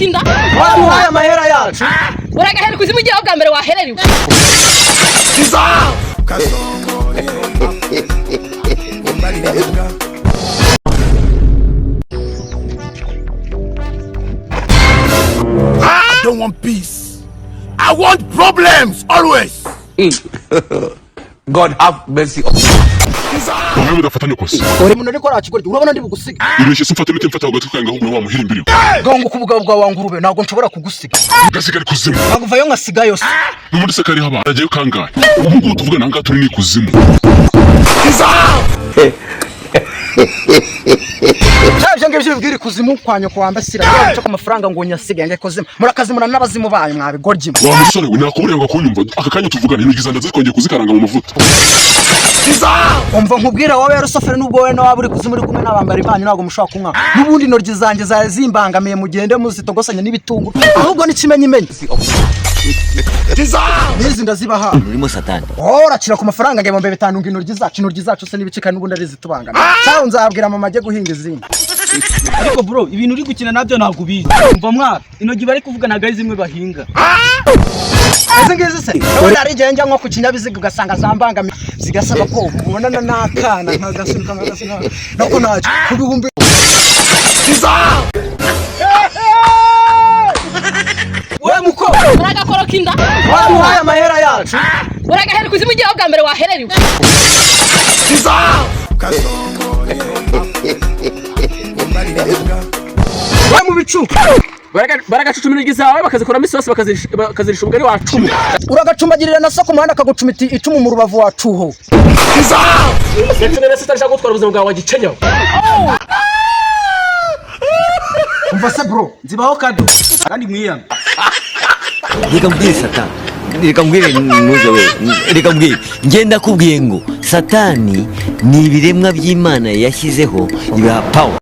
uragakoroka inda waduhaye amahera yacu uragahera kuzimu igihe bwa mbere wahereriwe I don't want peace. I want problems always. God have mercy on Wewe udafatanya kosa. Uri munari ko rakigorye urabona ndi bugusiga. Ibeshye simfata imiti mfata ugatwe kanga ahubwo wa muhirimbiri. Gongo kubugabo bwa wangurube nago nshobora kugusiga. Gasigari kuzimu. Naguvayo ngasiga yose. Muri sekari haba agiye kangaye. Ubu tuvuga nanga turi ni kuzimu. Cyaje ngibyo bibwira kuzimu kwanyo kwambasira cyo amafaranga ngo nyasiga nge kuzimu. Murakazi murana n'abazimu bayo mwabigorye. Wa musore we nakuburiye ngo kunyumva aka kanya tuvugana inigizanda zikongeye kuzikaranga mu mavuta. Umva nkubwira wowe rusoferi nubwo wowe no waburi kuzimu uri kumwe n'abambari banyu nago mushaka kumwa. Nubundi noryi zanjye za zimbangamiye mugende muzitogosanya n'ibitungu. Ahubwo ni kimenyimenyi. Nizi ndazibaha. urimo satani. Rakira ku mafaranga nge bombe 5 intoryi zacu se n'ibicika n'ubundi ari zitubangana. Cyaho nzabwira mama ajye guhinga izindi. Ariko bro ibintu uri gukina nabyo ntabwo bizi. Umva mwaka intoryi bari kuvuga naga ari zimwe bahinga. Ese ngize se wowe ari genja nko ku kinyabiziga ugasanga zambangamiye zigasaba ko ubonana n'akana nkagasunika nako naje kubihumbi. We muko uragakoroka inda waduhaye amahera yacu uragahera kuzimu igihe bwa mbere wahereriwe we mu bicu baragacucumira igisawe bakazikoramo isosi bakazirisha ubugari wacu. uragacumbagirira na soko muhanda kagocumiti icumu mu rubavu wacuho. Ndetse nese tarashaka gutwara ubuzima bwawe wagicenyaho. Umva se bro Nzibaho kado kandi mwiyanga. Reka mbwire satani. Reka mbwire nuze we. Reka mbwire ngenda kubwiye ngo satani ni ibiremwa by'Imana yashyizeho ibaha power.